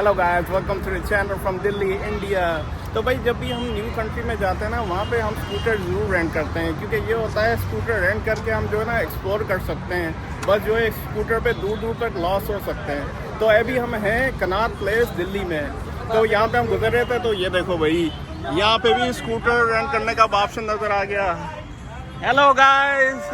Hello guys, welcome to the channel from Delhi India. तो भाई जब भी हम न्यू कंट्री में जाते हैं ना, वहाँ पे हम स्कूटर ज़रूर रेंट करते हैं, क्योंकि ये होता है स्कूटर रेंट करके हम जो है ना एक्सप्लोर कर सकते हैं। बस जो है स्कूटर पे दूर दूर तक लॉस हो सकते हैं। तो अभी हम हैं कनाट प्लेस दिल्ली में, तो यहाँ पे हम गुजर रहे थे, तो ये देखो भाई यहाँ पे भी स्कूटर रेंट करने का ऑप्शन नज़र आ गया। हेलो गाइस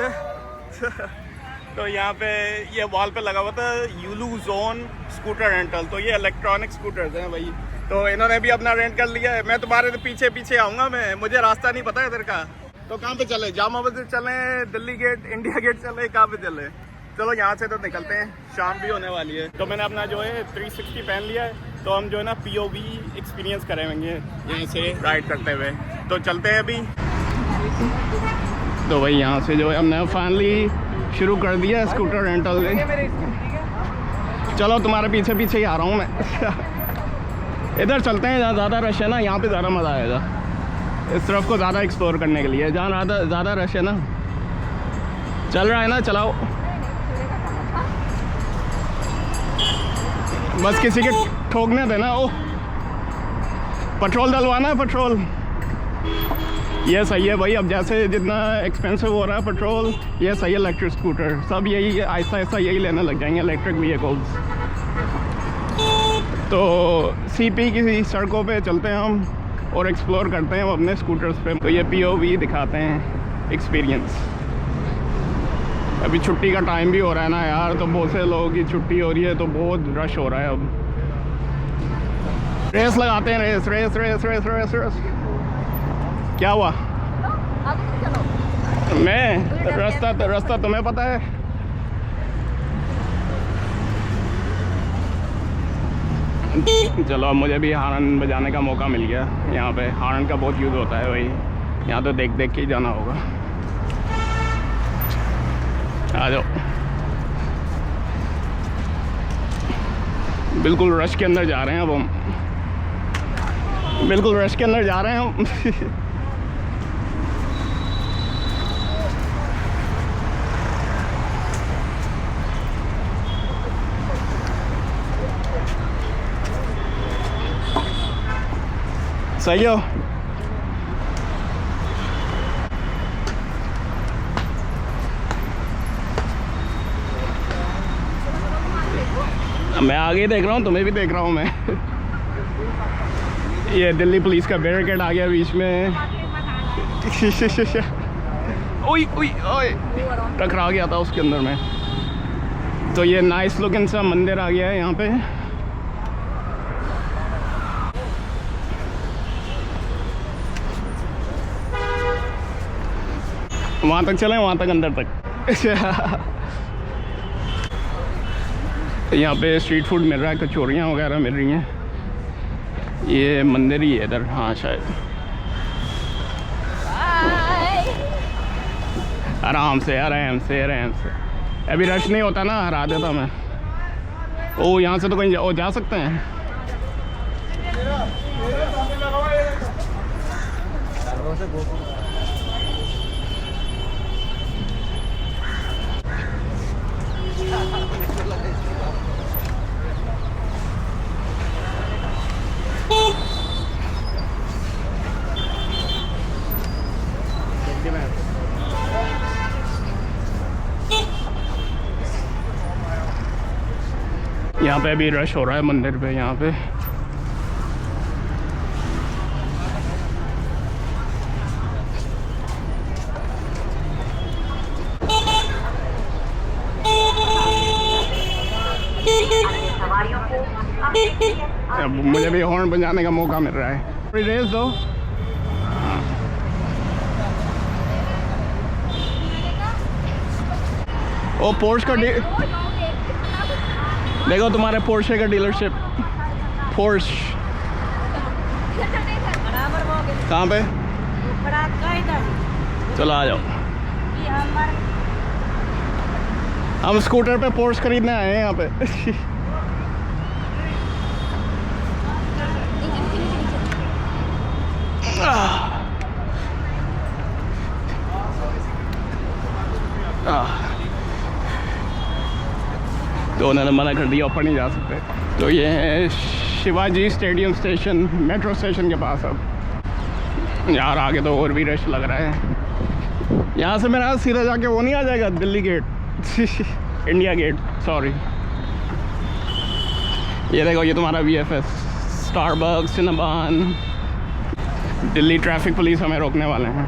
तो यहाँ पे ये वॉल पे लगा हुआ था यूलू जोन स्कूटर रेंटल। तो ये इलेक्ट्रॉनिक स्कूटर्स हैं भाई, तो इन्होंने भी अपना रेंट कर लिया है। मैं तुम्हारे पीछे पीछे आऊँगा, मुझे रास्ता नहीं पता इधर का। तो कहाँ पे चले? जामा मस्जिद चले, दिल्ली गेट, इंडिया गेट चले, कहाँ पे चले? चलो यहाँ से तो निकलते हैं, शाम भी होने वाली है। तो मैंने अपना जो है 360 पहन लिया है, तो हम जो है ना POV एक्सपीरियंस करेंगे यहाँ से राइड करते हुए। तो चलते हैं अभी। तो भाई यहाँ से जो है हमने फाइनली शुरू कर दिया स्कूटर रेंटल। चलो तुम्हारे पीछे पीछे ही आ रहा हूँ मैं। इधर चलते हैं जहाँ ज़्यादा रश है ना, यहाँ पे ज़्यादा मज़ा आएगा। इस तरफ को ज़्यादा एक्सप्लोर करने के लिए, जहाँ ज़्यादा रश है ना। चल रहा है ना, चलाओ। बस किसी के ठोकने देना। ओ पेट्रोल डलवाना है, पेट्रोल ये सही है भाई। अब जैसे जितना एक्सपेंसिव हो रहा है पेट्रोल, ये सही है। इलेक्ट्रिक स्कूटर सब यही आहिस्ता आहिस्ता यही लेने लग जाएंगे, इलेक्ट्रिक व्हीकल्स। तो CP की सड़कों पे चलते हैं हम और एक्सप्लोर करते हैं अपने स्कूटर्स पे। तो ये POV दिखाते हैं एक्सपीरियंस। अभी छुट्टी का टाइम भी हो रहा है ना यार, तो बहुत से लोगों की छुट्टी हो रही है, तो बहुत रश हो रहा है। अब रेस लगाते हैं, race race race race race race. क्या हुआ? मैं रास्ता तुम्हें पता है। चलो अब मुझे भी हॉर्न बजाने का मौका मिल गया। यहाँ पे हॉर्न का बहुत यूज़ होता है भाई, यहाँ तो देख देख के ही जाना होगा। आ जाओ। बिल्कुल रश के अंदर जा रहे हैं अब हम, बिल्कुल रश के अंदर जा रहे हैं हम। सही हो? मैं आगे देख रहा हूँ, तुम्हें भी देख रहा हूँ मैं। ये दिल्ली पुलिस का बैरिकेड आ गया बीच में। ओए ओए ओए, टकरा गया था उसके अंदर में। तो ये नाइस लुकिंग सा मंदिर आ गया है यहाँ पे। वहाँ तक चलें, वहाँ तक अंदर तक। यहाँ पे स्ट्रीट फूड मिल रहा है, कचौरियाँ वगैरह मिल रही हैं। ये मंदिर ही है इधर, हाँ शायद। आराम से आराम से आराम से। अभी रश नहीं होता ना, हरा देता मैं। ओ यहाँ से तो कहीं जा सकते हैं। यहाँ पे अभी रश हो रहा है मंदिर पे। यहाँ पे अब मुझे भी हॉर्न बजाने का मौका मिल रहा है। रेस दो। ओ पोर्श का देखो, तुम्हारे पोर्शे का डीलरशिप। पोर्श कहाँ पे? चलो आ जाओ। हम स्कूटर पे पोर्श खरीदने आए हैं यहाँ पे। तो उन्होंने मना कर दिया, ऊपर नहीं जा सकते। तो ये है Shivaji stadium station, metro station के पास। अब यार आगे तो और भी रश लग रहा है। यहाँ से मेरा सीधा जाके वो नहीं आ जाएगा Delhi gate India gate, sorry. ये देखो, ये तुम्हारा VFS, स्टारबक्स, सिनेबान। दिल्ली ट्रैफिक पुलिस हमें रोकने वाले हैं।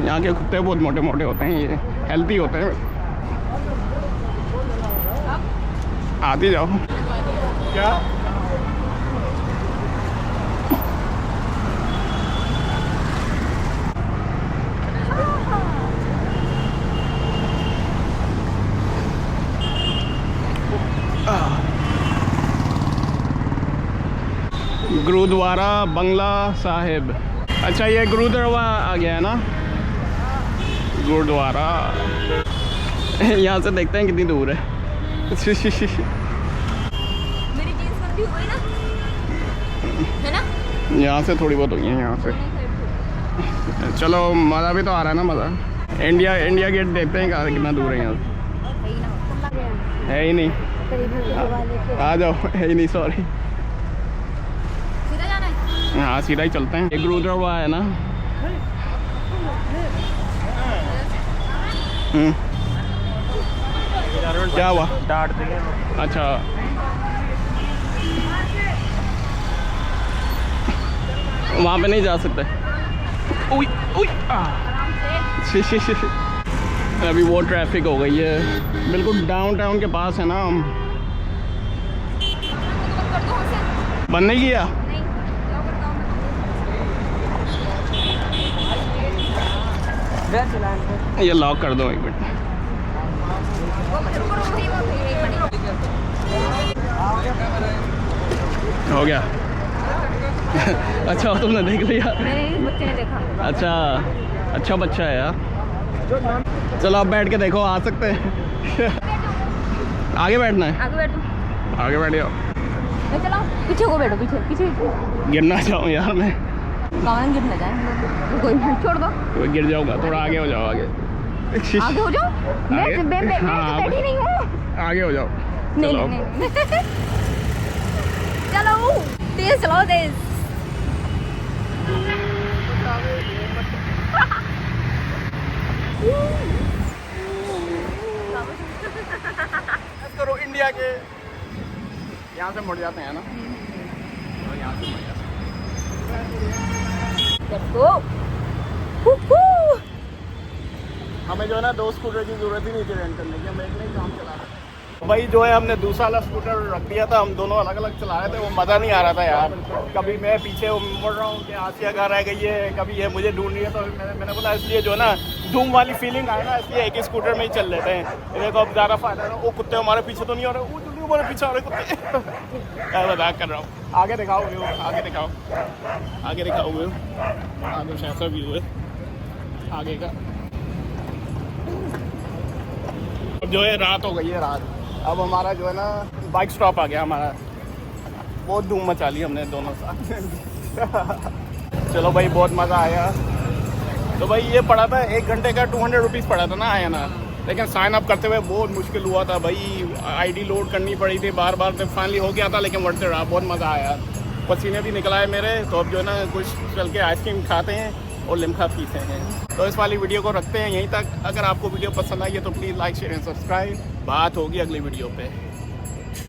यहाँ के कुत्ते बहुत मोटे मोटे होते हैं, ये हेल्थी होते हैं। आती जाओ। क्या गुरुद्वारा बंगला साहिब। अच्छा, ये गुरुद्वारा आ गया है ना, गुरुद्वारा। यहाँ से देखते हैं कितनी दूर है। मेरी जीन्स बंदी हो गई ना, है ना? यहाँ से थोड़ी बहुत हुई है, यहाँ से। चलो, मज़ा भी तो आ रहा है ना, मज़ा। इंडिया गेट देखते हैं कहाँ, कितना दूर है यहाँ से। है ही नहीं, आ जाओ। है ही नहीं, सॉरी। सीधा जाना है? हाँ, सीधा ही चलते हैं। एक गुरुद्वारा है ना। क्या हुआ? डांट देंगे। अच्छा, वहाँ पे नहीं जा सकते। उई उई अभी वो ट्रैफिक हो गई है, बिल्कुल डाउनटाउन के पास है ना हम। बंद नहीं किया? ये लॉक कर दो एक मिनट। हो गया। अच्छा, तुमने देख लिया? बच्चे ने देखा। अच्छा बच्चा है यार। चलो आप बैठ के देखो, आ सकते हैं। आगे बैठना है? आगे बैठो। आगे बैठ जाओ। चलो पीछे को बैठो, पीछे। गिरना चाहूँ यार मैं। कौन गिर ना जाए, कोई छोड़ दो। तो गिर जाऊंगा, थोड़ा आगे हो जाओ। आगे हो जाओ। मैं तो बैठी नहीं हूँ। आगे हो जाओ। नहीं। चलो तेज चलाओ, तेज। करो इंडिया के। यहाँ से मुड़ जाते हैं ना, यहाँ से मुड़ जाते हैं। Let's go. हमें जो है ना 2 स्कूटर की ज़रूरत ही नहीं थी रेंट करने की, हम एक नहीं काम चला रहे। भाई जो है, हमने दूसरा वाला स्कूटर रख दिया था, हम दोनों अलग अलग चला रहे थे। वो मज़ा नहीं आ रहा था यार। कभी मैं पीछे मुड़ रहा हूँ कि आसिया घर रह गई है, कभी ये मुझे ढूंढ रही है। तो मैंने बोला इसलिए जो है ना धूम वाली फीलिंग आए ना, इसलिए एक ही स्कूटर में ही चल लेते हैं। देखो अब ज़्यादा फायदा है ना। वो कुत्ते हमारे पीछे तो नहीं हो रहे, वो जल्दी हमारे पीछे आ रहे कुत्ते। मैं मजाक कर रहा हूँ। आगे दिखाओ व्यू, आगे दिखाओ व्यू। आगे ऐसा व्यू है आगे का। अब जो है रात हो गई है, रात। अब हमारा जो है ना बाइक स्टॉप आ गया हमारा। बहुत धूम मचा ली हमने दोनों साथ। चलो भाई, बहुत मज़ा आया। तो भाई ये पड़ा था 1 घंटे का 200 रुपीज़ पड़ा था ना, आया ना। लेकिन साइन अप करते हुए बहुत मुश्किल हुआ था भाई। ID लोड करनी पड़ी थी बार बार, तो फाइनली हो गया था। लेकिन बढ़ते रहा, बहुत मज़ा आया। पसीने भी निकला है मेरे। तो अब जो है ना कुछ चल के आइसक्रीम खाते हैं और लिम्का पीते हैं। तो इस वाली वीडियो को रखते हैं यहीं तक। अगर आपको वीडियो पसंद आई है तो please like, share and subscribe. बात होगी अगली वीडियो पे।